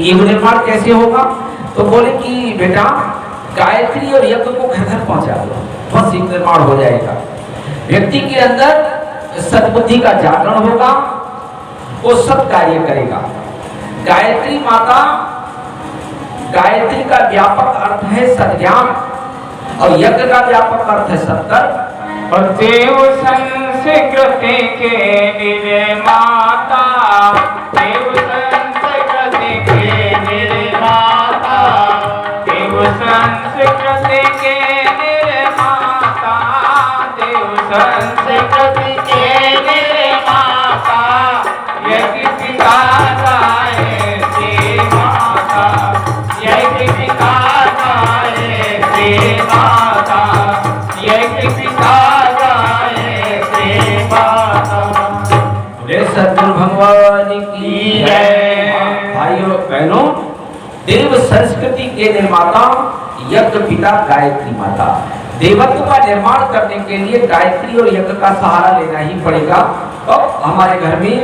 युग निर्माण कैसे होगा? तो बोले कि बेटा गायत्री और यज्ञ को घर घर पहुंचा दो, बस युग निर्माण हो जाएगा। व्यक्ति के अंदर सद्बुद्धि का जागरण होगा, वो सत कार्य करेगा। गायत्री माता, गायत्री का व्यापक अर्थ है सद्ज्ञान और यज्ञ का व्यापक अर्थ है सत्कर्म। और देव संस्कृति के निर्माता, देव संस्कृति के निर्माता, देव संस्कृति के निर्माता, देव संस्कृति के निर्माता, यज्ञ पिता गायत्री माता, यज्ञ पिता गायत्री माता, यज्ञ पिता गायत्री माता। सद्गुरु भगवान की जय। भाइयों बहनों, देव संस्कृति के निर्माता यज्ञ पिता गायत्री माता। देवत्व का निर्माण करने के लिए गायत्री और यज्ञ का सहारा लेना ही पड़ेगा, तो हमारे घर में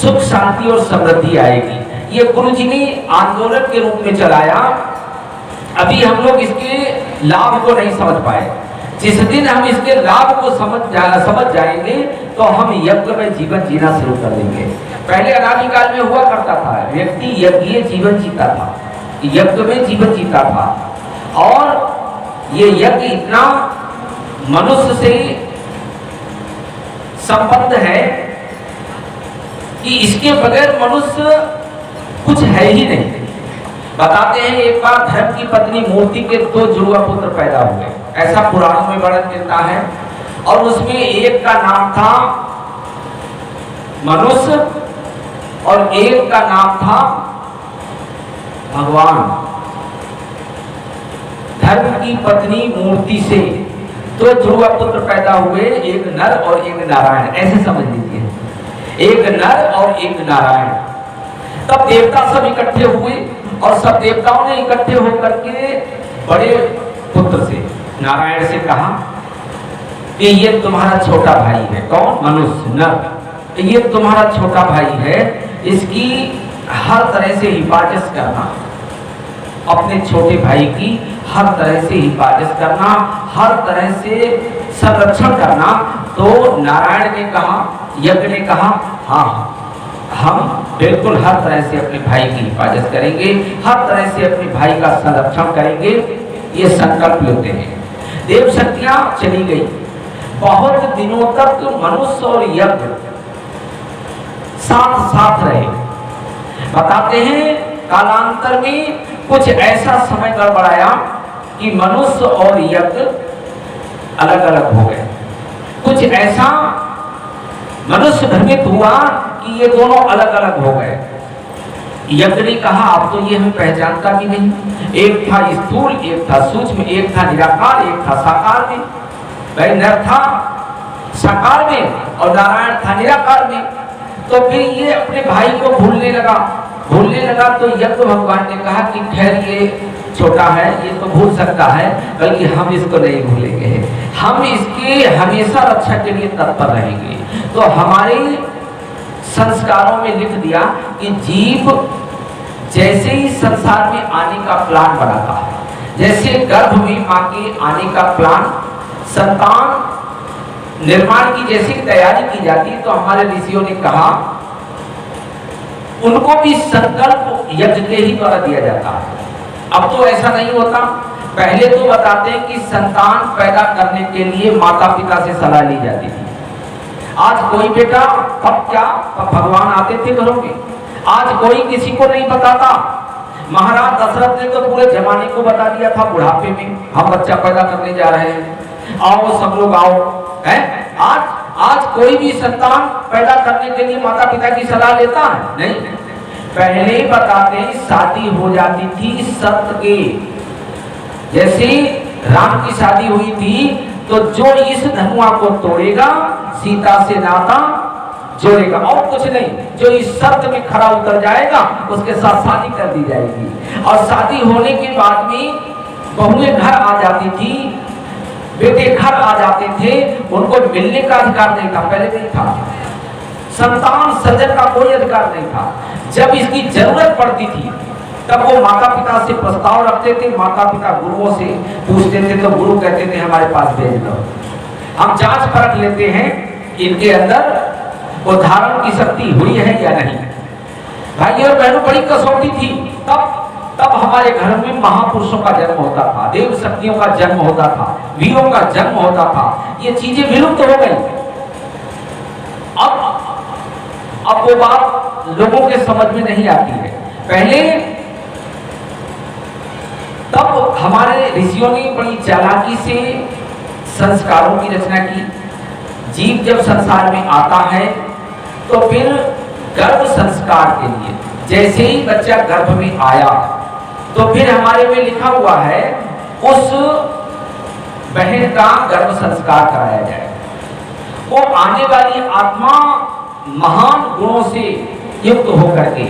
सुख शांति और समृद्धि आएगी। ये गुरु जी ने आंदोलन के रूप में चलाया, अभी हम लोग इसके लाभ को नहीं समझ पाए। जिस दिन हम इसके लाभ को समझ जाएंगे तो हम यज्ञ में जीवन जीना शुरू कर देंगे। पहले अनादिकाल में हुआ करता था, व्यक्ति यज्ञीय जीवन जीता था, यज्ञ में जीवन जीता था, और ये यज्ञ इतना मनुष्य से संबंध है कि इसके बगैर मनुष्य कुछ है ही नहीं। बताते हैं एक बार धर्म की पत्नी मूर्ति के 2 जुड़वा पुत्र पैदा हुए, ऐसा पुराणों में वर्णन मिलता है। और उसमें एक का नाम था मनुष्य और एक का नाम था भगवान। धर्म की पत्नी मूर्ति से 2 जुड़वा पुत्र पैदा हुए, एक नर और एक नारायण, ऐसे समझ लीजिए, एक नर और एक नारायण। तब देवता सब इकट्ठे हुए और सब देवताओं ने इकट्ठे होकर के बड़े पुत्र से, नारायण से कहा कि ये तुम्हारा छोटा भाई है। कौन? मनुष्य, नर। ये तुम्हारा छोटा भाई है, इसकी हर तरह से हिफाजत करना, अपने छोटे भाई की हर तरह से हिफाजत करना, हर तरह से संरक्षण करना। तो नारायण ने कहा, यज्ञ ने कहा, हाँ हम बिल्कुल हर तरह से अपने भाई की हिफाजत करेंगे, हर तरह से अपने भाई का संरक्षण करेंगे, ये संकल्प लेते हैं। देव शक्तियां चली गई, बहुत दिनों तक मनुष्य और यज्ञ साथ साथ रहे। बताते हैं कालांतर में कुछ ऐसा समय गड़बड़ाया कि मनुष्य और यज्ञ अलग अलग हो गए। कुछ ऐसा मनुष्य भ्रमित हुआ कि ये दोनों अलग अलग हो गए। यज्ञ ने कहा अब तो ये हमें पहचानता भी नहीं, एक था स्थूल, एक था सूक्ष्म, एक था निराकार, एक था साकार में। भाई नर था साकार में और नारायण था निराकार में। तो फिर ये अपने भाई को भूलने लगा। तो यज्ञ भगवान ने कहा कि खैर ये छोटा है, ये तो भूल सकता है, बल्कि हम इसको नहीं भूलेंगे, हम इसके हमेशा रक्षा के लिए तत्पर रहेंगे। तो हमारे संस्कारों में लिख दिया कि जीव जैसे ही संसार में आने का प्लान बनाता है, जैसे गर्भ में मां के आने का प्लान, संतान निर्माण की जैसी तैयारी की जाती, तो हमारे ऋषियों ने कहा उनको भी संकल्प यज्ञ के ही द्वारा दिया जाता है। अब तो ऐसा नहीं होता। पहले तो बताते हैं कि संतान पैदा करने के लिए माता पिता से सलाह ली जाती थी। आज कोई बेटा, अब क्या, अब भगवान आते थे घरों में, आज कोई किसी को नहीं बताता। महाराज दशरथ ने तो पूरे जमाने को बता दिया था बुढ़ापे में, हम बच्चा पैदा करने जा रहे हैं, आओ सब लोग आओ, है? आज कोई भी संतान पैदा करने के लिए माता पिता की सलाह लेता है? नहीं। पहले बताते शादी हो जाती थी सत्य के, जैसे राम की शादी हुई थी तो जो इस धनुआ को तोड़ेगा सीता से नाता जोड़ेगा, और कुछ नहीं, जो इस शर्त में खरा उतर जाएगा उसके साथ शादी कर दी जाएगी। और शादी होने के बाद में बहुएं घर आ जाती थी, बेटे घर आ जाते थे, उनको मिलने का अधिकार नहीं था, पहले नहीं था। संतान सर्जन का कोई अधिकार नहीं था। जब इसकी जरूरत पड़ती थी तब वो माता पिता से प्रस्ताव रखते थे, माता पिता गुरुओं से पूछते थे तो गुरु कहते थे हमारे पास भेज दो, हम जांच परख लेते हैं इनके अंदर उद्धारण की शक्ति हुई है या नहीं। भाई और बहनों, बड़ी कसौटी थी। तब हमारे घर में महापुरुषों का जन्म होता था, देव शक्तियों का जन्म होता था, वीरों का जन्म होता था। ये चीजें विलुप्त हो गई। अब वो बात लोगों के समझ में नहीं आती है। पहले तब हमारे ऋषियों ने बड़ी चालाकी से संस्कारों की रचना की। जीव जब संसार में आता है तो फिर गर्भ संस्कार के लिए, जैसे ही बच्चा गर्भ में आया तो फिर हमारे में लिखा हुआ है उस बहन का गर्भ संस्कार कराया जाए। वो आने वाली आत्मा महान गुणों से युक्त होकर के,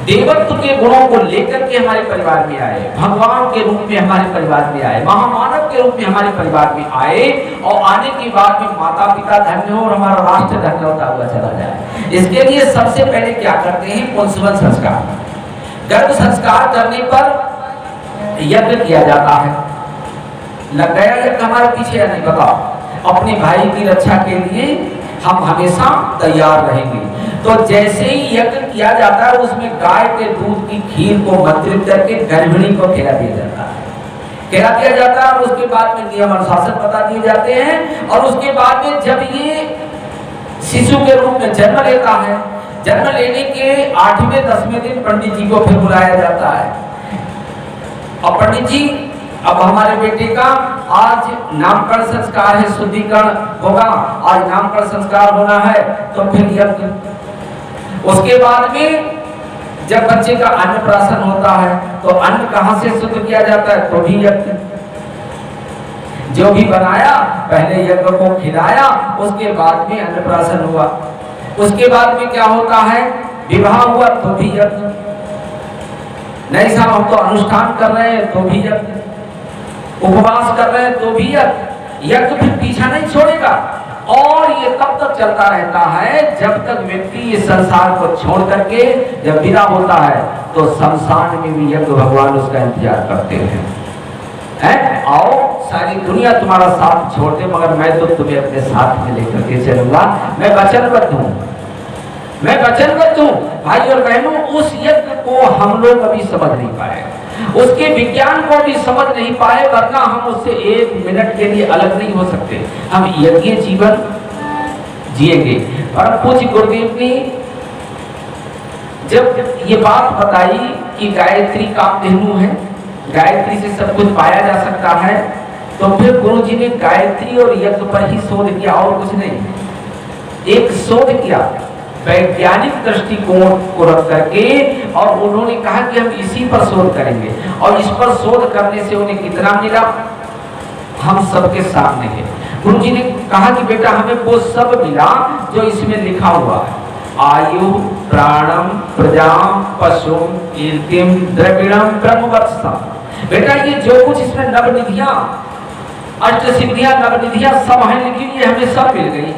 देवत्व के गुणों को लेकर के हमारे परिवार में आए, भगवान के रूप में हमारे परिवार में आए, महामानव के रूप में हमारे परिवार में आए, और आने के बाद में माता पिता धन्य हो और हमारा राष्ट्र धन्य होता हुआ चला जाए। इसके लिए सबसे पहले क्या करते हैं? पुंसवन संस्कार। गर्भ संस्कार करने पर यज्ञ किया जाता है। लग गया यज्ञ हमारे पीछे या नहीं? बताओ। अपने भाई की रक्षा के लिए हम हमेशा तैयार रहेंगे। तो जैसे ही यज्ञ किया जाता है उसमें गाय के दूध की खीर को मंत्रित करके गर्भिणी को खिला दिया जाता है। खिला दिया जाता है और उसके बाद में नियम अनुशासन बता दिए जाते हैं। और उसके बाद में जब ये शिशु के रूप में जन्म लेता है, जन्म लेने के 8वें 10वें दिन पंडित जी को फिर बुलाया जाता है। और पंडित जी, अब हमारे बेटे का आज नामकरण संस्कार है, शुद्धिकरण होगा, आज नामकरण संस्कार होना है, तो फिर यज्ञ। उसके बाद में जब बच्चे का अन्नप्राशन होता है तो अन्न कहां से शुद्ध किया जाता है? तो भी यज्ञ। जो भी बनाया पहले यज्ञ को खिलाया, उसके बाद में अन्नप्राशन हुआ। उसके बाद में क्या होता है? विवाह हुआ तो भी यज्ञ। नहीं साहब हम तो अनुष्ठान कर रहे हैं तो भी यज्ञ, उपवास कर रहे हैं तो भी यज्ञ। यज्ञ फिर पीछा नहीं छोड़ेगा और ये तब तक चलता रहता है जब तक व्यक्ति इस संसार को छोड़ करके जब विदा होता है तो शमशान में भी यज्ञ भगवान उसका इंतजार करते हैं। आओ सारी दुनिया तुम्हारा साथ छोड़ दे मगर मैं तो तुम्हें अपने साथ में लेकर के चलूंगा। मैं वचनबद्ध हूँ, मैं वचनबद्ध हूँ। भाई और बहनों, उस यज्ञ को हम लोग अभी समझ नहीं पाए, उसके विज्ञान को भी समझ नहीं पाए, वरना हम उससे 1 मिनट के लिए अलग नहीं हो सकते। हम यज्ञ जीवन जिएंगे। और पूज्य गुरुदेव ने जब ये बात बताई कि गायत्री कामधेनु है, गायत्री से सब कुछ पाया जा सकता है, तो फिर गुरु जी ने गायत्री और यज्ञ पर ही शोध किया और कुछ नहीं। एक शोध किया वैज्ञानिक दृष्टिकोण को रख करके, और उन्होंने कहा कि हम इसी पर शोध करेंगे। और इस पर शोध करने से उन्हें कितना मिला हम सबके सामने है। गुरु जी ने कहा कि बेटा हमें वो सब मिला जो इसमें लिखा हुआ है। आयु प्राणम प्रजाम पशु कीर्तिम द्रविणम ब्रह्मवत्सम। बेटा ये जो कुछ इसमें नवनिधियां, अष्ट सिद्धियां, नवनिधियां सब हैं लिखी, ये हमें सब मिल गई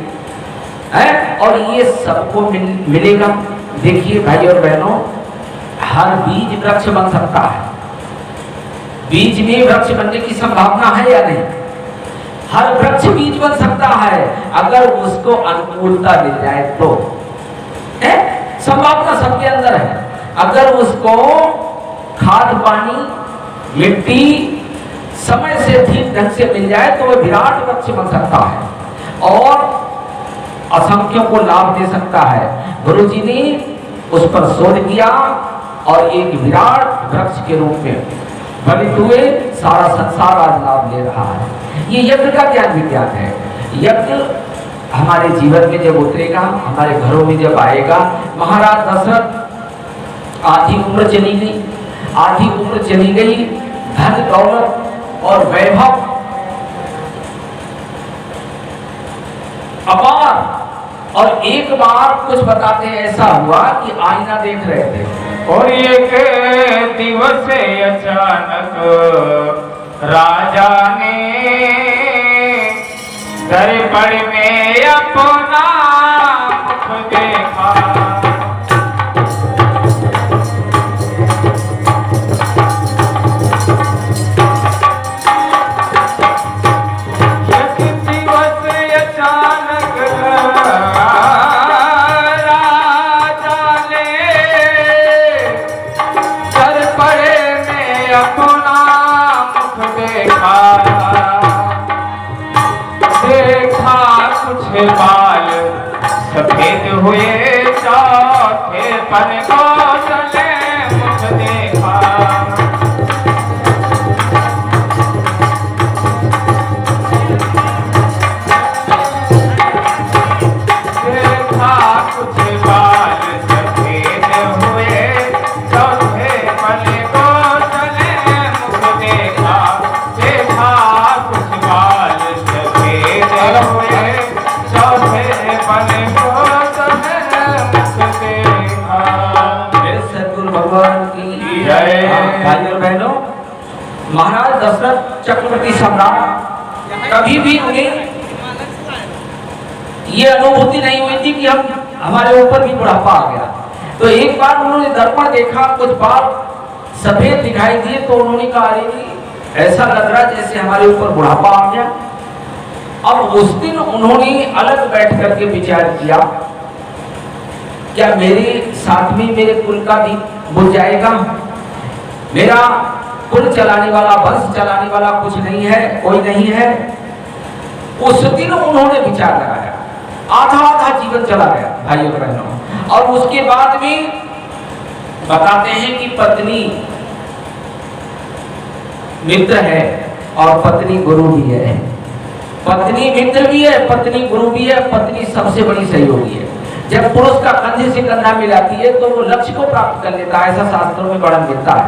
है और ये सबको मिलेगा। देखिए भाई और बहनों, हर बीज वृक्ष बन सकता है। बीज में वृक्ष बनने की संभावना है या नहीं? हर वृक्ष बीज बन सकता है अगर उसको अनुकूलता मिल जाए तो। है संभावना सबके अंदर है। अगर उसको खाद पानी मिट्टी समय से ठीक ढंग से मिल जाए तो वह विराट वृक्ष बन सकता है और असंख्यों को लाभ दे सकता है। गुरु जी ने उस पर शोध किया और एक विराट वृक्ष के रूप में फलित हुए, सारा संसार आज लाभ ले रहा है। ये यज्ञ का ज्ञान विज्ञान है। यज्ञ हमारे जीवन में जब उतरेगा, हमारे घरों में जब आएगा। महाराज दशरथ आधी उम्र चली गई, आधी उम्र चली गई, धन दौलत और वैभव अपार, और एक बार कुछ बताते हैं ऐसा हुआ कि आईना देख रहे थे और एक दिवस अचानक राजा ने दरबार में अपना मुख देखा। एक दिवस अचानक राजा ने सर पड़े में अपना मुख देखा। देखा कुछ बाल सफेद हुए चौथे पर कौशले मुख देखा। देखा कुछ बाल सफेद हुए चौथे पर कौशले मुख देखा। देखा कुछ बाल सफेद हुए चौथे पर कौशले मुख देखा। मेरे सद्गुरु भगवान की जय। भाइयों और बहनों, महाराज दशरथ चक्रवर्ती सम्राट कभी भी उन्हें ये अनुभूति नहीं हुई थी कि हमारे ऊपर भी बुढ़ापा आ गया। तो एक बार उन्होंने दर्पण देखा, कुछ बाल सफेद दिखाई दिए, तो उन्होंने कहा अरे जी ऐसा लग रहा जैसे हमारे ऊपर बुढ़ापा आ गया। अब उस दिन उन्होंने अलग बैठ करके विचार किया, क्या मेरे साथ में मेरे कुल का भी बुझ जाएगा? मेरा कुल चलाने वाला, वंश चलाने वाला कुछ नहीं है, कोई नहीं है। उस दिन उन्होंने विचार लगाया, आधा आधा जीवन चला गया भाइयों बहनों। और उसके बाद में बताते हैं कि पत्नी मित्र है और पत्नी गुरु भी है। पत्नी मित्र भी है, पत्नी गुरु भी है, पत्नी सबसे बड़ी सहयोगी है। जब पुरुष का कंधे से कंधा मिलाती है तो वो लक्ष्य को प्राप्त कर लेता है, ऐसा शास्त्रों में वर्णन मिलता है।